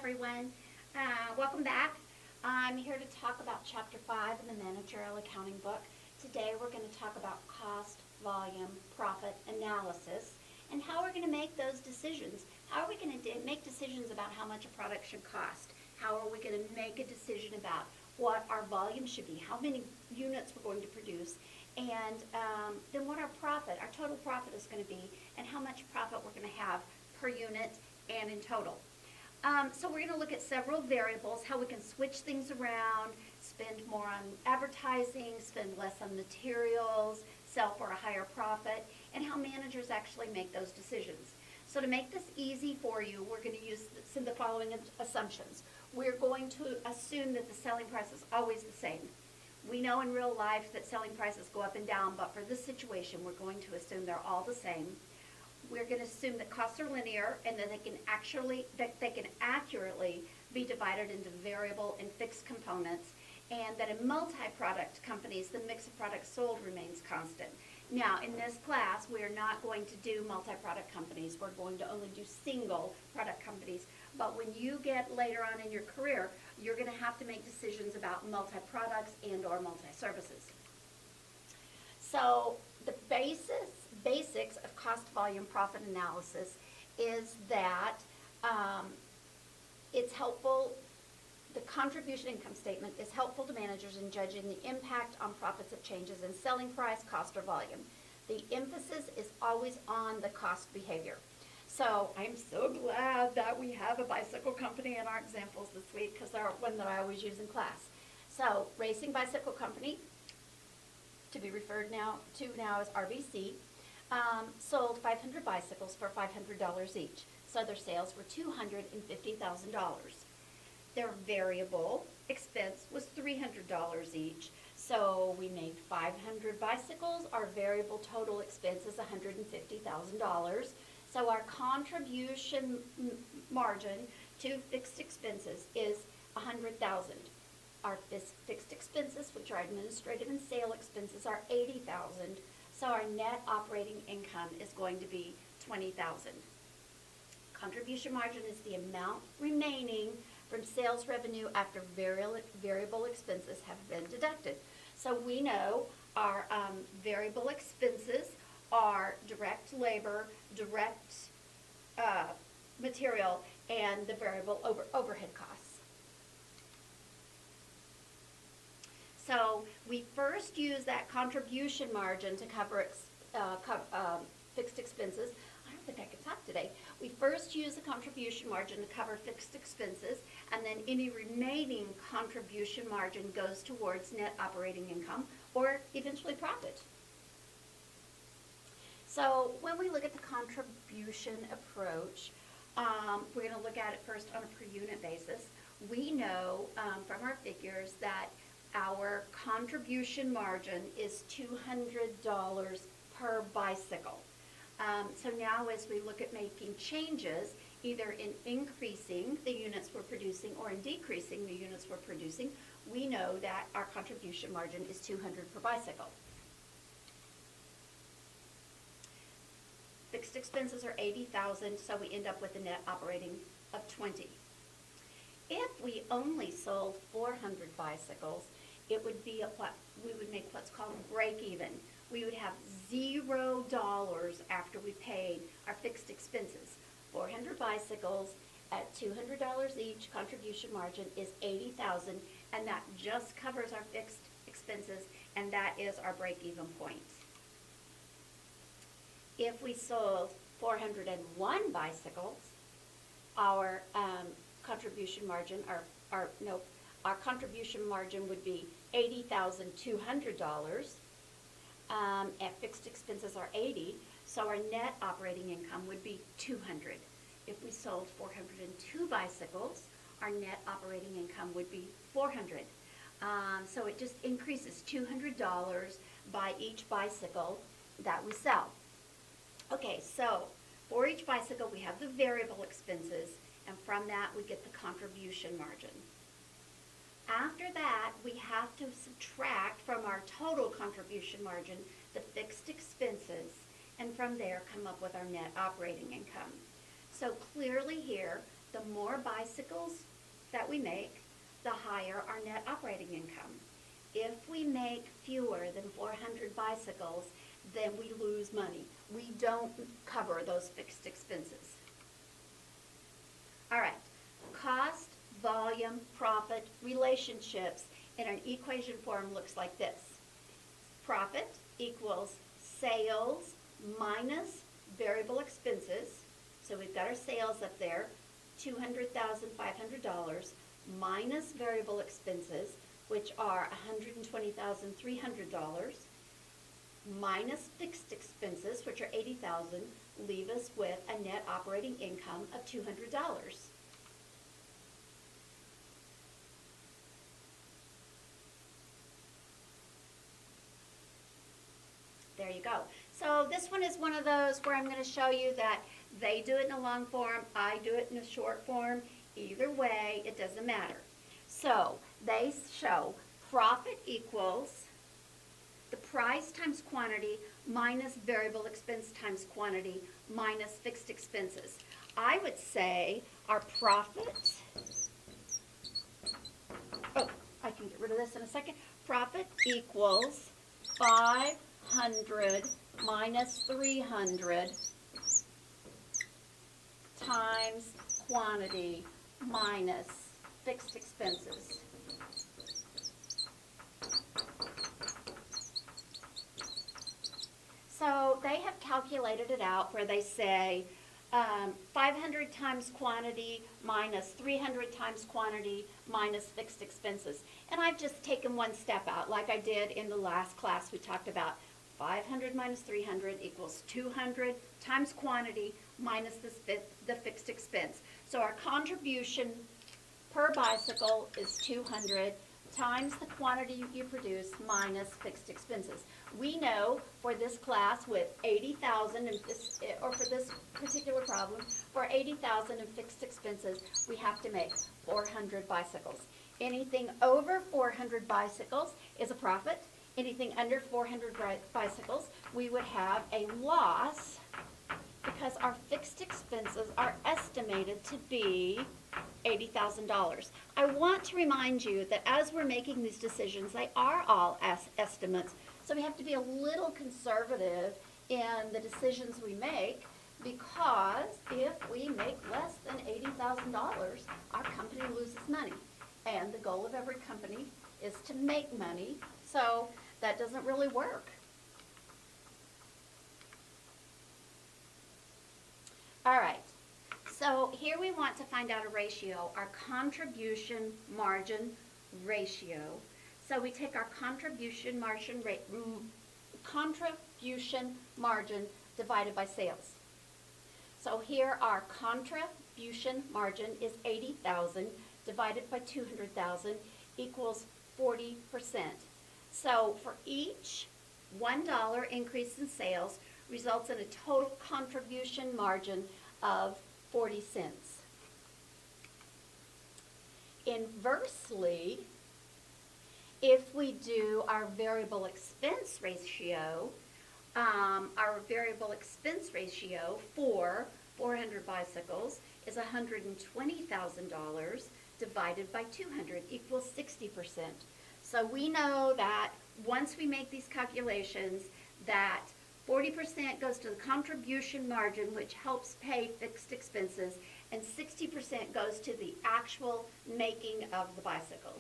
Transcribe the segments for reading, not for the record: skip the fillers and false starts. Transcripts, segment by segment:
everyone. Welcome back. I'm here to talk about Chapter 5 in the Managerial Accounting book. Today we're going to talk about cost, volume, profit analysis, and how we're going to make those decisions. How are we going to make decisions about how much a product should cost? How are we going to make a decision about what our volume should be, how many units we're going to produce, and then what our total profit is going to be, and how much profit we're going to have per unit and in total. So we're going to look at several variables, how we can switch things around, spend more on advertising, spend less on materials, sell for a higher profit, and how managers actually make those decisions. So to make this easy for you, we're going to use the following assumptions. We're going to assume that the selling price is always the same. We know in real life that selling prices go up and down, but for this situation, we're going to assume they're all the same. We're going to assume that costs are linear and that they can accurately be divided into variable and fixed components, and that in multi-product companies, the mix of products sold remains constant. Now, in this class, we are not going to do multi-product companies. We're going to only do single product companies. But when you get later on in your career, you're going to have to make decisions about multi-products and or multi-services. So the basics of cost, volume, profit analysis is that it's helpful. The contribution income statement is helpful to managers in judging the impact on profits of changes in selling price, cost, or volume. The emphasis is always on the cost behavior. So I'm so glad that we have a bicycle company in our examples this week, because they're one that I always use in class. So Racing Bicycle Company, to be referred to now as RBC, sold 500 bicycles for $500 each. So their sales were $250,000. Their variable expense was $300 each. So we made 500 bicycles. Our variable total expense is $150,000. So our contribution margin to fixed expenses is $100,000. Our fixed expenses, which are administrative and sale expenses, are $80,000. So our net operating income is going to be $20,000. Contribution margin is the amount remaining from sales revenue after variable expenses have been deducted. So we know our variable expenses are direct labor, direct material, and the variable overhead costs. So we first use that contribution margin to cover fixed expenses. I don't think I can talk today. We first use the contribution margin to cover fixed expenses, and then any remaining contribution margin goes towards net operating income or eventually profit. So when we look at the contribution approach, we're going to look at it first on a per unit basis. We know from our figures that our contribution margin is $200 per bicycle. So now as we look at making changes, either in increasing the units we're producing or in decreasing the units we're producing, we know that our contribution margin is $200 per bicycle. Fixed expenses are $80,000, so we end up with a net operating of $20,000. If we only sold 400 bicycles, it would be we would make what's called break even. We would have $0 after we paid our fixed expenses. 400 bicycles at $200 each, contribution margin is $80,000, and that just covers our fixed expenses, and that is our break even point. If we sold 401 bicycles, our contribution margin, our contribution margin would be $80,200. And fixed expenses are $80,000, so our net operating income would be $200,000. If we sold 402 bicycles, our net operating income would be $400,000. So it just increases $200 by each bicycle that we sell. Okay, so for each bicycle we have the variable expenses, and from that we get the contribution margin. After that, we have to subtract from our total contribution margin the fixed expenses, and from there come up with our net operating income. So clearly here, The more bicycles that we make, the higher our net operating income. If we make fewer than 400 bicycles, then we lose money. We don't cover those fixed expenses. All right, cost, volume, profit, relationships in an equation form looks like this. Profit equals sales minus variable expenses. So we've got our sales up there, $200,500 minus variable expenses, which are $120,300, minus fixed expenses, which are $80,000, leave us with a net operating income of $200. There you go. So this one is one of those where I'm going to show you that they do it in a long form, I do it in a short form. Either way, it doesn't matter. So they show profit equals the price times quantity minus variable expense times quantity minus fixed expenses. I would say our profit, I can get rid of this in a second. Profit equals 500 minus 300 times quantity minus fixed expenses. So they have calculated it out where they say 500 times quantity minus 300 times quantity minus fixed expenses. And I've just taken one step out like I did in the last class. We talked about 500 minus 300 equals 200 times quantity minus the fixed expense. So our contribution per bicycle is 200 times the quantity you produce minus fixed expenses. We know for this class with 80,000 or for this particular problem, for 80,000 in fixed expenses, we have to make 400 bicycles. Anything over 400 bicycles is a profit. Anything under 400 bicycles, we would have a loss because our fixed expenses are estimated to be $80,000. I want to remind you that as we're making these decisions, they are all estimates. So we have to be a little conservative in the decisions we make, because if we make less than $80,000, our company loses money. And the goal of every company is to make money, so that doesn't really work. All right, so here we want to find out a ratio, our contribution margin ratio. So we take our contribution margin divided by sales. So here our contribution margin is 80,000 divided by 200,000 equals 40%. So for each $1 increase in sales results in a total contribution margin of 40 cents. Inversely, if we do our variable expense ratio, for 400 bicycles is $120,000 divided by 200 equals 60%. So we know that once we make these calculations that 40% goes to the contribution margin, which helps pay fixed expenses, and 60% goes to the actual making of the bicycle.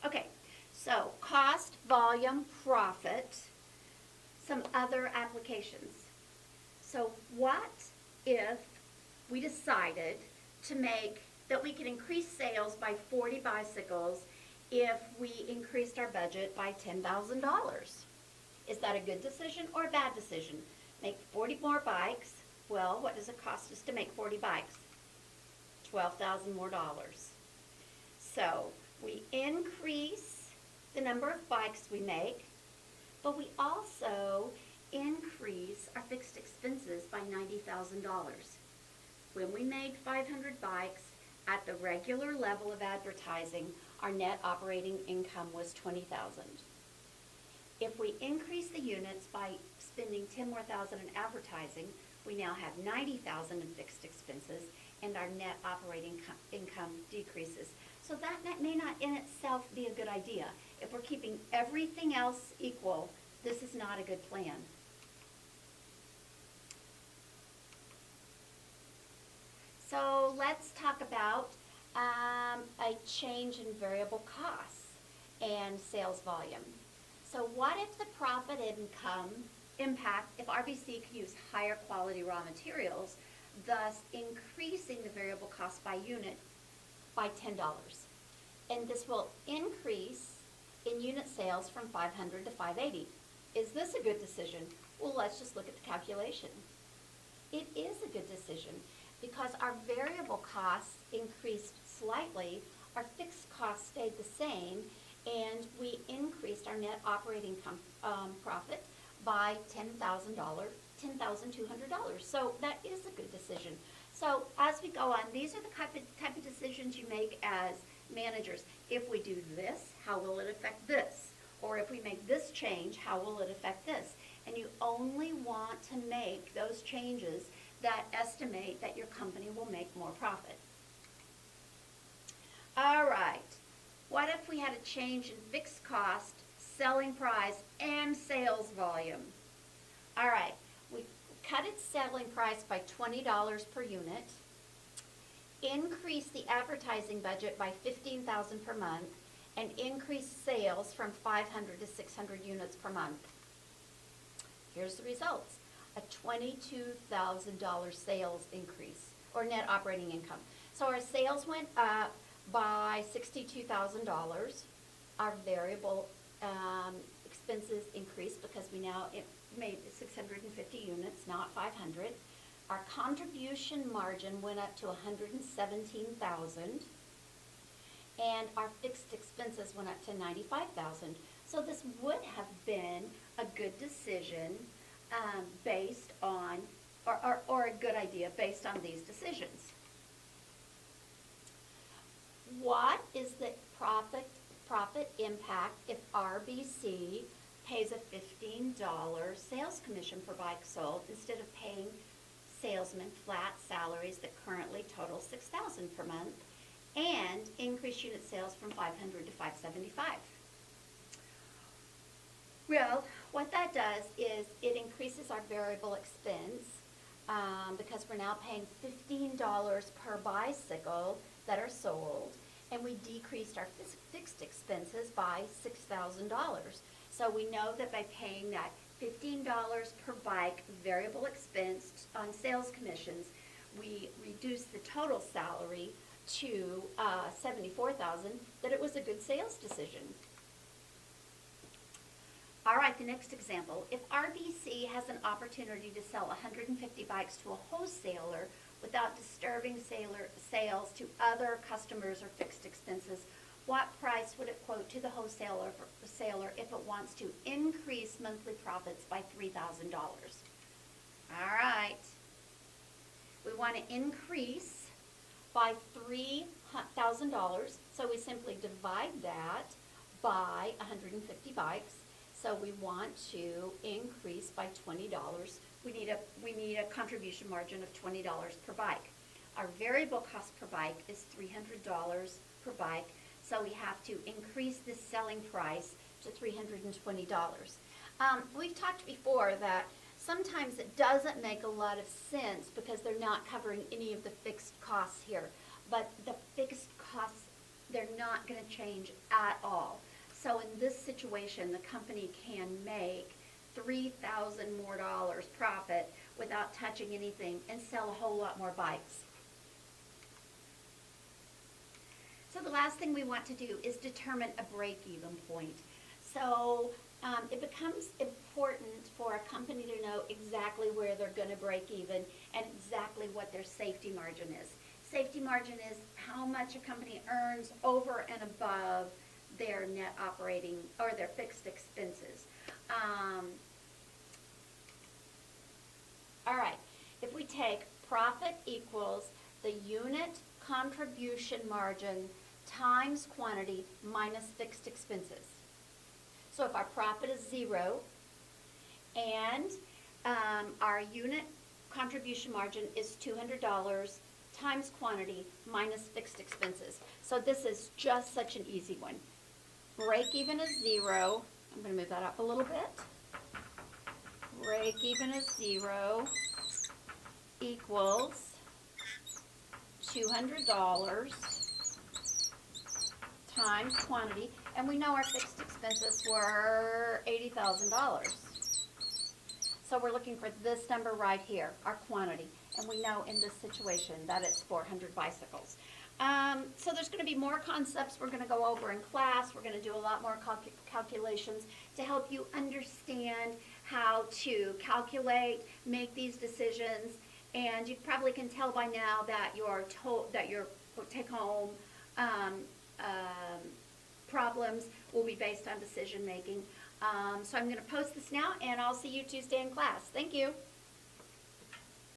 Okay, so cost, volume, profit, some other applications. So what if we decided to make that we could increase sales by 40 bicycles if we increased our budget by $10,000? Is that a good decision or a bad decision? Make 40 more bikes. Well, what does it cost us to make 40 bikes? $12,000 more. So we increase the number of bikes we make, but we also increase our fixed expenses by $90,000. When we made 500 bikes at the regular level of advertising, our net operating income was $20,000. If we increase the units by spending 10 more thousand in advertising, we now have 90,000 in fixed expenses, and our net operating income decreases. So that may not in itself be a good idea. If we're keeping everything else equal, this is not a good plan. So let's talk about a change in variable costs and sales volume. So what if the profit income impact, if RBC could use higher quality raw materials, thus increasing the variable cost by unit by $10. And this will increase in unit sales from 500 to 580. Is this a good decision? Well, let's just look at the calculation. It is a good decision because our variable costs increased slightly, our fixed costs stayed the same, and we increased our net operating profit by $10,200. So that is a good decision. So as we go on, these are the type of decisions you make as managers. If we do this, how will it affect this? Or if we make this change, how will it affect this? And you only want to make those changes that estimate that your company will make more profit. All right. What if we had a change in fixed cost, selling price, and sales volume? All right. We cut its selling price by $20 per unit, increase the advertising budget by $15,000 per month, and increase sales from 500 to 600 units per month. Here's the results. A $22,000 sales increase, or net operating income. So our sales went up by $62,000. Our variable expenses increased because we now made 650 units, not 500. Our contribution margin went up to $117,000, and our fixed expenses went up to $95,000. So this would have been a good decision based on, or a good idea based on these decisions. What is the profit impact if RBC pays a $15 sales commission per bike sold instead of paying salesmen flat salaries that currently total $6,000 per month, and increase unit sales from 500 to 575? Well, what that does is it increases our variable expense because we're now paying $15 per bicycle that are sold, and we decreased our fixed expenses by $6,000. So we know that by paying that $15 per bike variable expense on sales commissions, we reduced the total salary to $74,000, that it was a good sales decision. All right, the next example. If RBC has an opportunity to sell 150 bikes to a wholesaler without disturbing sales to other customers or fixed expenses, what price would it quote to the wholesaler if it wants to increase monthly profits by $3,000? All right. We want to increase by $3,000, so we simply divide that by 150 bikes. So we want to increase by $20. We need a contribution margin of $20 per bike. Our variable cost per bike is $300 per bike, so we have to increase the selling price to $320. We've talked before that sometimes it doesn't make a lot of sense because they're not covering any of the fixed costs here. But the fixed costs, they're not going to change at all. So in this situation, the company can make $3,000 more profit without touching anything and sell a whole lot more bikes. So the last thing we want to do is determine a break-even point. So it becomes important for a company to know exactly where they're going to break even and exactly what their safety margin is. Safety margin is how much a company earns over and above their net operating or their fixed expenses. All right, if we take profit equals the unit contribution margin times quantity minus fixed expenses. So if our profit is 0 And our unit contribution margin is $200 times quantity minus fixed expenses. So this is just such an easy one. Break even is 0. I'm going to move that up a little bit. Break even is 0 equals $200 times quantity, and we know our fixed expenses were $80,000. So we're looking for this number right here, our quantity, and we know in this situation that it's 400 bicycles. So there's going to be more concepts we're going to go over in class. We're going to do a lot more calculations to help you understand how to calculate, make these decisions, and you probably can tell by now that your take-home problems will be based on decision making. So I'm going to post this now, and I'll see you Tuesday in class. Thank you.